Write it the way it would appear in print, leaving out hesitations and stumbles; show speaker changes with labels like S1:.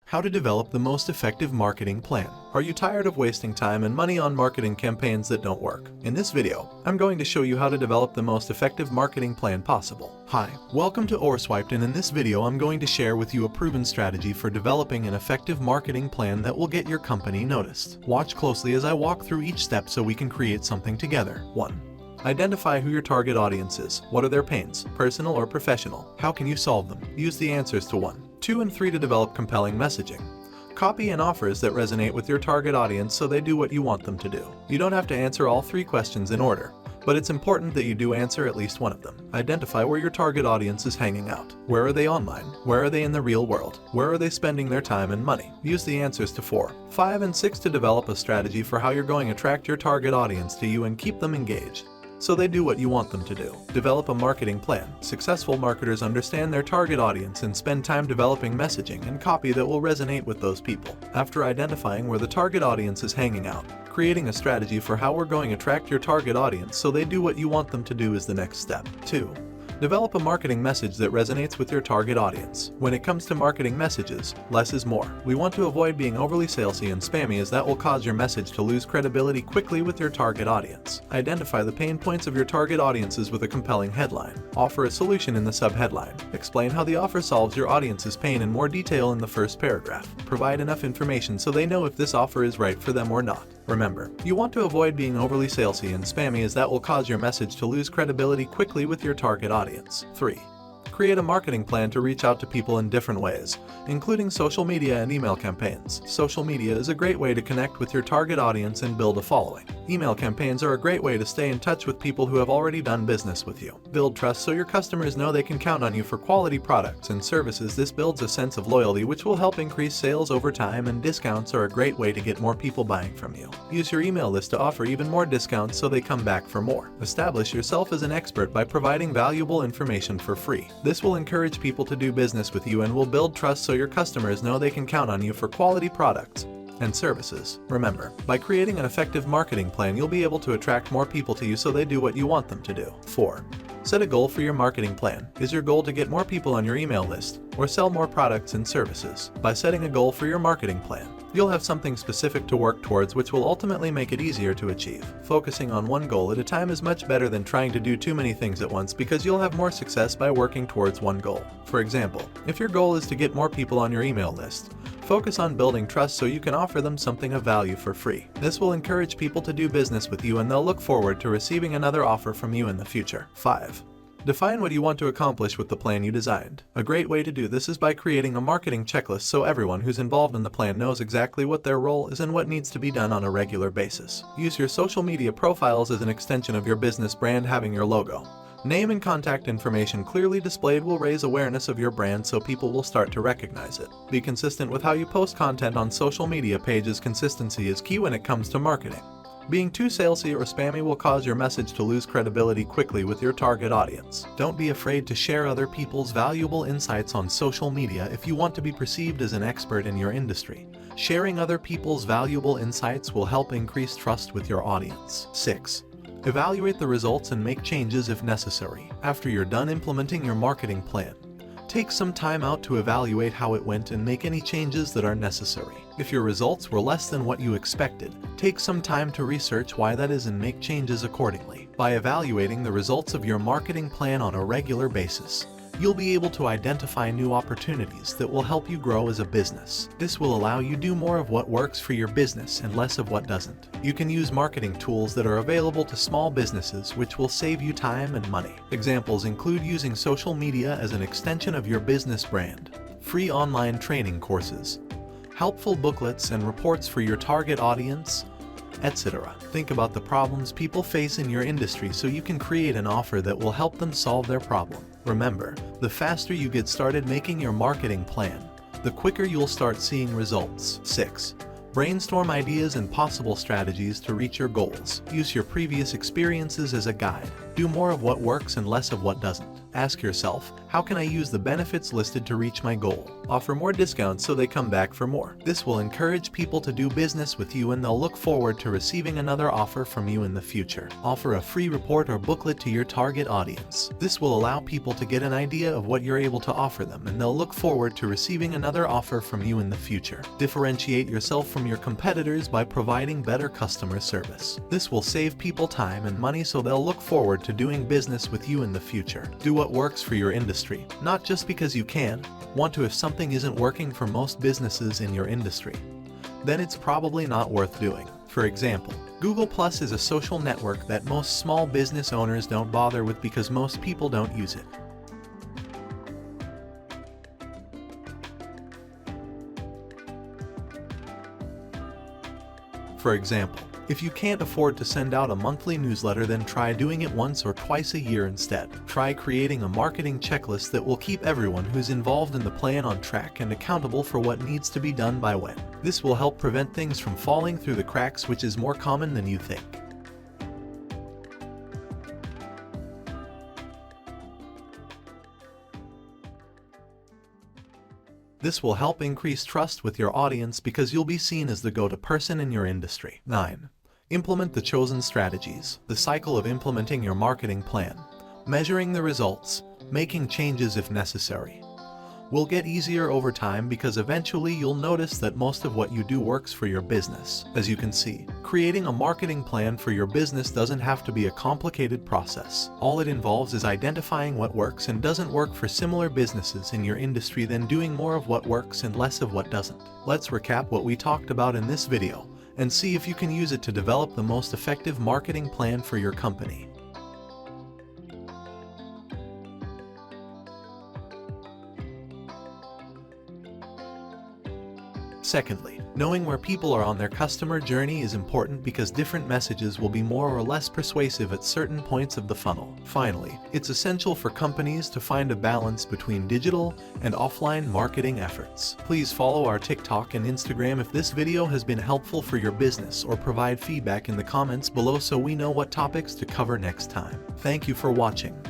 S1: How to develop the most effective marketing plan. Are you tired of wasting time and money on marketing campaigns that don't work? In this video, I'm going to show you how to develop the most effective marketing plan possible. Hi, welcome to Overswiped, and in this video I'm going to share with you a proven strategy for developing an effective marketing plan that will get your company noticed. Watch closely as I walk through each step so we can create something together. 1. Identify who your target audience is. What are their pains, personal or professional? How can you solve them? Use the answers to 1, 2, and 3 to develop compelling messaging. Copy and offers that resonate with your target audience so they do what you want them to do. You don't have to answer all 3 questions in order, but it's important that you do answer at least one of them. Identify where your target audience is hanging out. Where are they online? Where are they in the real world? Where are they spending their time and money? Use the answers to 4, 5, and 6 to develop a strategy for how you're going to attract your target audience to you and keep them engaged so they do what you want them to do. Develop a marketing plan. Successful marketers understand their target audience and spend time developing messaging and copy that will resonate with those people. After identifying where the target audience is hanging out, creating a strategy for how we're going to attract your target audience so they do what you want them to do is the next step. 2. Develop a marketing message that resonates with your target audience. When it comes to marketing messages, less is more. We want to avoid being overly salesy and spammy, as that will cause your message to lose credibility quickly with your target audience. Identify the pain points of your target audiences with a compelling headline. Offer a solution in the subheadline. Explain how the offer solves your audience's pain in more detail in the first paragraph. Provide enough information so they know if this offer is right for them or not. Remember, you want to avoid being overly salesy and spammy, as that will cause your message to lose credibility quickly with your target audience. 3. Create a marketing plan to reach out to people in different ways, including social media and email campaigns. Social media is a great way to connect with your target audience and build a following. Email campaigns are a great way to stay in touch with people who have already done business with you. Build trust so your customers know they can count on you for quality products and services. This builds a sense of loyalty which will help increase sales over time, and discounts are a great way to get more people buying from you. Use your email list to offer even more discounts so they come back for more. Establish yourself as an expert by providing valuable information for free. This will encourage people to do business with you and will build trust so your customers know they can count on you for quality products and services. Remember, by creating an effective marketing plan, you'll be able to attract more people to you so they do what you want them to do. 4. Set a goal for your marketing plan. Is your goal to get more people on your email list or sell more products and services? By setting a goal for your marketing plan, you'll have something specific to work towards, which will ultimately make it easier to achieve. Focusing on one goal at a time is much better than trying to do too many things at once, because you'll have more success by working towards one goal. For example, if your goal is to get more people on your email list, focus on building trust so you can offer them something of value for free. This will encourage people to do business with you and they'll look forward to receiving another offer from you in the future. 5. Define what you want to accomplish with the plan you designed. A great way to do this is by creating a marketing checklist so everyone who's involved in the plan knows exactly what their role is and what needs to be done on a regular basis. Use your social media profiles as an extension of your business brand. Having your logo, name, and contact information clearly displayed will raise awareness of your brand so people will start to recognize it. Be consistent with how you post content on social media pages. Consistency is key when it comes to marketing. Being too salesy or spammy will cause your message to lose credibility quickly with your target audience. Don't be afraid to share other people's valuable insights on social media if you want to be perceived as an expert in your industry. Sharing other people's valuable insights will help increase trust with your audience. 6. Evaluate the results and make changes if necessary. After you're done implementing your marketing plan, take some time out to evaluate how it went and make any changes that are necessary. If your results were less than what you expected, take some time to research why that is and make changes accordingly. By evaluating the results of your marketing plan on a regular basis, you'll be able to identify new opportunities that will help you grow as a business. This will allow you to do more of what works for your business and less of what doesn't. You can use marketing tools that are available to small businesses, which will save you time and money. Examples include using social media as an extension of your business brand, free online training courses, helpful booklets and reports for your target audience, etc. Think about the problems people face in your industry so you can create an offer that will help them solve their problem. Remember, the faster you get started making your marketing plan, the quicker you'll start seeing results. 6. Brainstorm ideas and possible strategies to reach your goals. Use your previous experiences as a guide. Do more of what works and less of what doesn't. Ask yourself, how can I use the benefits listed to reach my goal? Offer more discounts so they come back for more. This will encourage people to do business with you and they'll look forward to receiving another offer from you in the future. Offer a free report or booklet to your target audience. This will allow people to get an idea of what you're able to offer them and they'll look forward to receiving another offer from you in the future. Differentiate yourself from your competitors by providing better customer service. This will save people time and money so they'll look forward to doing business with you in the future. Do what works for your industry, not just because you can. Want to if something isn't working for most businesses in your industry, then it's probably not worth doing. For example, Google Plus is a social network that most small business owners don't bother with because most people don't use it. For example, if you can't afford to send out a monthly newsletter, then try doing it once or twice a year instead. Try creating a marketing checklist that will keep everyone who's involved in the plan on track and accountable for what needs to be done by when. This will help prevent things from falling through the cracks, which is more common than you think. This will help increase trust with your audience because you'll be seen as the go-to person in your industry. 9. Implement the chosen strategies. The cycle of implementing your marketing plan, measuring the results, making changes if necessary, will get easier over time because eventually you'll notice that most of what you do works for your business. As you can see, creating a marketing plan for your business doesn't have to be a complicated process. All it involves is identifying what works and doesn't work for similar businesses in your industry, then doing more of what works and less of what doesn't. Let's recap what we talked about in this video and see if you can use it to develop the most effective marketing plan for your company. Secondly, knowing where people are on their customer journey is important because different messages will be more or less persuasive at certain points of the funnel. Finally, it's essential for companies to find a balance between digital and offline marketing efforts. Please follow our TikTok and Instagram if this video has been helpful for your business, or provide feedback in the comments below so we know what topics to cover next time. Thank you for watching.